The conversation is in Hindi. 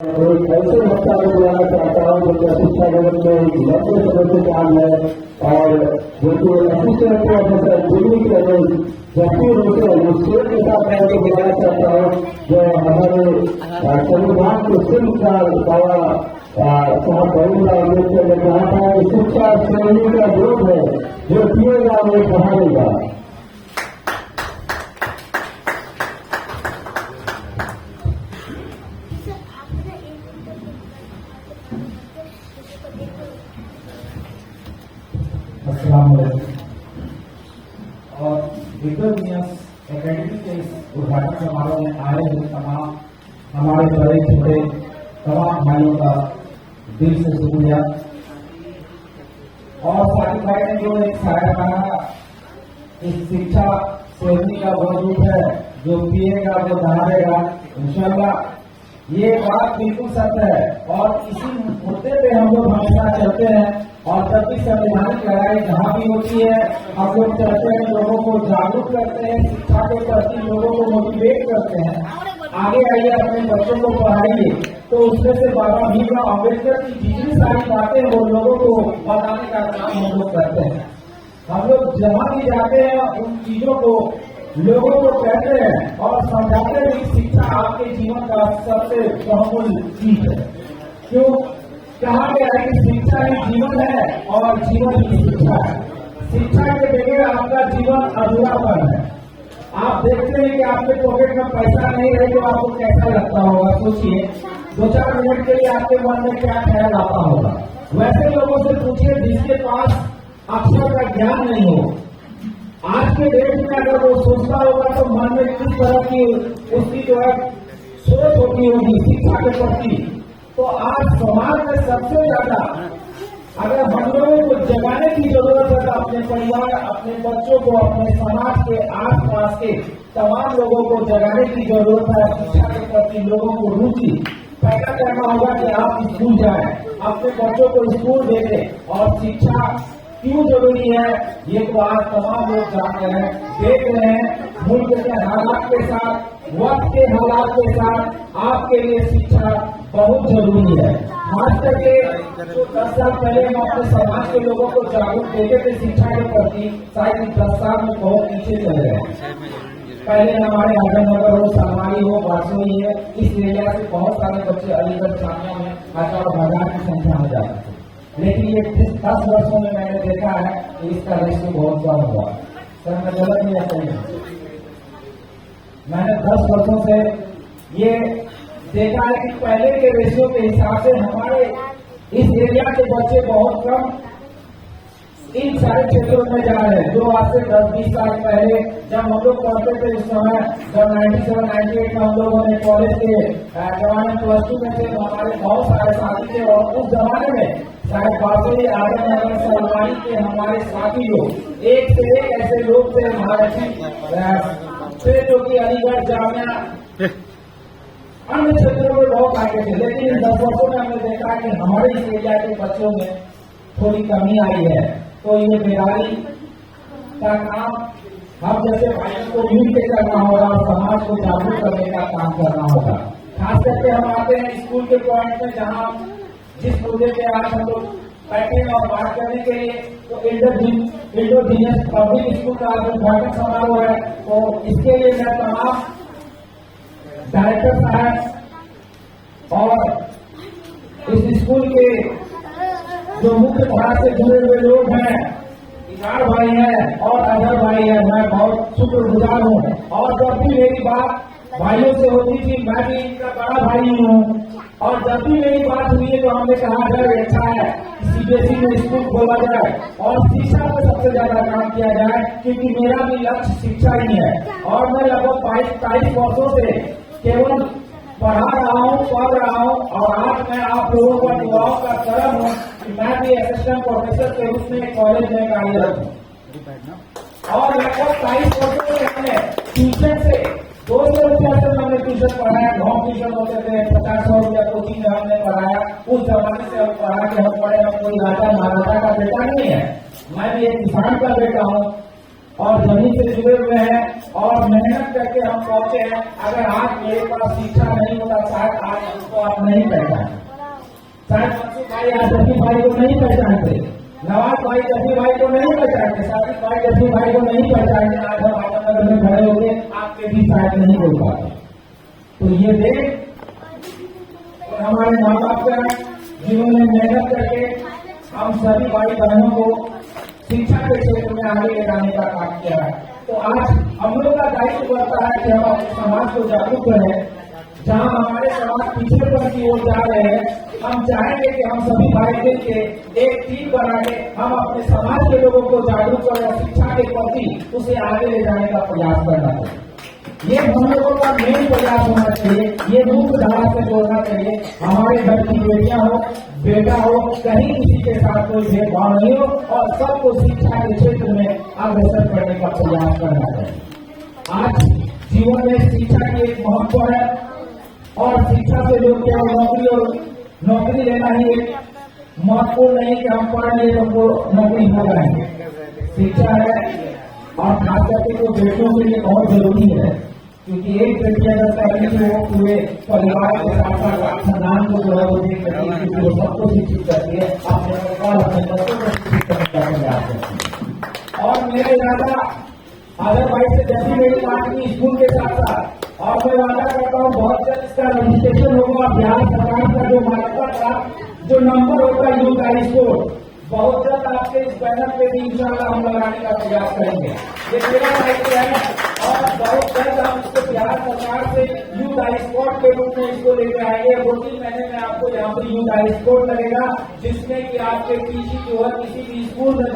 एक ऐसे वक्ता को बुलाना चाहता हूँ जो शिक्षा जगत में एक लंबे समय से काम है और जो कि असिस्टेंट प्रोफेसर डिग्री के लिए जबकि उनसे स्टेट के साथ मैं को बुलाना चाहता हूँ जो हमारे संविधान के सिंह का बाबा साहब भरूला अम्बेडकर ने कहा था कि शिक्षा श्रेणी का ग्रोथ है जो पिएगा वो पढ़ाएगा। और विक्रमियस एकेडमी के इस उद्घाटन समारोह में आए हुए तमाम हमारे बड़े छोटे तमाम भाइयों का दिल से शुक्रिया। और साथी भाई ने जो एक शायरा कहा, इस शिक्षा श्रेणी का वो रूप है जो पिएगा वो दहाड़ेगा। इंशाल्लाह ये बात बिल्कुल सत्य है और इसी मुद्दे पे हम लोग हमेशा चलते हैं। और जब भी संवैधानिक लड़ाई जहाँ भी होती है हम लोग चलते हैं, लोगों को जागरूक करते हैं, शिक्षा के प्रति लोगों को मोटिवेट करते हैं, आगे आइए अपने बच्चों को पढ़ाइए। तो उसमें से बाबा भीमराव अम्बेडकर की जितनी सारी बातें वो लोगों को बताने का काम हम लोग करते हैं। हम लोग जहाँ भी जाते हैं उन चीजों को लोगों को कहते हैं और समझाते हैं कि शिक्षा आपके जीवन का सबसे बहुमूल्य चीज है। क्यों कहा गया है कि शिक्षा ही जीवन है और जीवन ही शिक्षा है। शिक्षा के बगैर आपका जीवन अधूरापन है। आप देखते हैं कि आपके पॉकेट में पैसा नहीं रहे तो आपको कैसा लगता होगा, सोचिए। 2-4 मिनट के लिए आपके मन में क्या ख्याल आता होगा। वैसे लोगों से पूछिए जिसके पास अक्षर का ज्ञान नहीं हो, आज के डेट में अगर वो सोचता होगा तो मन में किस तरह की उसकी जो है सोच होती होगी शिक्षा के प्रति। तो आज समाज में सबसे ज्यादा अगर हम लोगों को जगाने की जरूरत है तो अपने परिवार, अपने बच्चों को, अपने समाज के आसपास के तमाम लोगों को जगाने की जरूरत है। शिक्षा के प्रति लोगों को रुचि पैदा करना होगा कि आप स्कूल जाएं, अपने बच्चों को स्कूल भेजें। और शिक्षा क्यों जरूरी है ये तो आज तमाम लोग जान रहे हैं, देख रहे हैं। मुल्क के हालात के साथ, वक्त के हालात के साथ आपके लिए शिक्षा बहुत जरूरी है। खास करके 10 साल पहले हम अपने समाज के लोगों को जागरूक देते थे शिक्षा के प्रति, शायद 10 साल में बहुत पीछे चले गए। पहले हमारे आजमनगर हो, सलमारी हो, बारसोई है, इस एरिया से बहुत सारे बच्चे अलीगढ़ जामिया में हजारों हजार की संख्या में जाते थे। लेकिन ये 10 वर्षों में मैंने देखा है कि इसका रेशियो बहुत कम हुआ। सर मैं गलत नहीं कहूँगा, मैंने 10 वर्षों से ये देखा है कि पहले के रेशियो के हिसाब से हमारे इस एरिया के बच्चे बहुत कम इन सारे क्षेत्रों में जा रहे हैं। जो आज से 10-20 साल पहले जब हम लोग पढ़ते थे, उस समय जब 97-98 में हम लोगों ने कॉलेज के जमाने +2 में थे तो हमारे बहुत सारे साथी थे। और उस जमाने में शायद बारसोई, आजमनगर, सलमारी के हमारे साथी लोग एक से एक ऐसे लोग थे महारथी थे जो कि अलीगढ़ जामिया अन्य क्षेत्रों में बहुत आगे थे। लेकिन इन 10 वर्षों में हमने देखा कि हमारे इस एरिया के बच्चों में थोड़ी कमी आई है। तो ये बेदारी का काम हम जैसे भाइयों को मिल के करना होगा और समाज को जागरूक करने का काम करना होगा। खास करके हम आते हैं स्कूल के पॉइंट में, जहाँ जिस मुद्दे पे आज हम लोग बैठे और बात करने के लिए, तो इंडोजीनियस पब्लिक स्कूल का आज उद्घाटन समारोह है। तो इसके लिए मैं तमाम डायरेक्टर साहब और इस स्कूल के जो मुख्य धारा से जुड़े हुए लोग हैं, इकार भाई हैं और अजहर भाई हैं, मैं बहुत शुक्रगुजार हूँ। और जब भी मेरी बात भाइयों से होती थी, मैं भी इनका बड़ा भाई हूँ, और जब भी मेरी बात हुई है तो हमने कहा अगर अच्छा है CBSE में स्कूल खोला जाए और शिक्षा पर सबसे ज्यादा काम किया जाए, क्योंकि मेरा भी लक्ष्य शिक्षा ही है। और मैं लगभग 22-23 वर्षों से केवल पढ़ा रहा हूँ, पढ़ रहा हूँ, और आज मैं आप लोगों का दुआओं का करम हूँ कि मैं भी असिस्टेंट प्रोफेसर के रूप में कॉलेज में कार्यरत हूँ। और लगभग 23 वर्षों से हमने ट्यूशन से 200 रुपया से हमने ट्यूशन पढ़ाया। गाँव ट्यूशन होते थे, 50-100 रुपया कोचिंग में हमने पढ़ाया। उस जमाने से हम पढ़ा के हम पढ़े, हम कोई राजा महाराजा का बेटा नहीं है, मैं भी एक किसान का बेटा हूँ। और जमीन से जुड़े हुए हैं और मेहनत करके हम पहुंचे हैं। अगर आज मेरे पास शिक्षा नहीं होता शायद आज हमको आप नहीं पहचानते, शायद मंसूर भाई आज जफी भाई को नहीं पहचानते, नवाज भाई जफी भाई को नहीं पहचानते, साकिब भाई जफी भाई को नहीं पहचानते। आज हम आजमनगर में खड़े होंगे आपके भी शायद नहीं बोल पाते। तो ये देख और हमारे माँ बाप का जिन्होंने मेहनत करके हम सभी भाई बहनों को शिक्षा के क्षेत्र में आगे ले जाने का काम किया है। तो आज हम लोग का दायित्व बनता है कि हम अपने समाज को जागरूक करें। जहां हमारे समाज पिछड़ेपन की ओर जा रहे हैं, हम चाहेंगे कि हम सभी भाई मिलके एक टीम बना के हम अपने समाज के लोगों को जागरूक करें और शिक्षा के प्रति उसे आगे ले जाने का प्रयास करना चाहिए। ये हम लोगों का मेन प्रयास होना चाहिए, ये मुख्य धारा से जोड़ना चाहिए। हमारे घर की बेटियां हो, बेटा हो, कहीं किसी के साथ कोई भेदभाव नहीं हो और सबको शिक्षा के क्षेत्र में अग्रसर करने का प्रयास करना चाहिए। आज जीवन में शिक्षा की एक महत्व है और शिक्षा से लोग केवल नौकरी लेना ही एक महत्वपूर्ण नहीं कि हम पढ़ लिए तो नौकरी हो जाएंगे। शिक्षा है और खास करके तो बेटियों के लिए बहुत जरूरी है, क्योंकि एक बेटी अगर पढ़ी तो वो पूरे परिवार के साथ साथ खानदान को जो है वो देख करती है, क्योंकि वो सबको शिक्षित करती है, अपने बच्चों को शिक्षित करने का प्रयास करती है। और मेरे दादा आदर भाई से जैसी मेरी बात की स्कूल के साथ साथ, और मैं वादा करता हूँ बहुत जल्द इसका रजिस्ट्रेशन होगा। बिहार सरकार का जो मान्यता का जो नंबर होगा यूथ हाई स्कूल, बहुत जल्द आपके इस बैनर पे भी इंशाल्लाह हम लगाने का प्रयास करेंगे। ये मेरा दायित्व है और बहुत जल्द हम इसको बिहार सरकार से यूथ हाई स्कूल के रूप में इसको लेकर आएंगे। 2-3 महीने में आपको यहाँ पर यूथ हाई स्कूल लगेगा, जिसमें कि आपके पीछे जो है किसी भी स्कूल में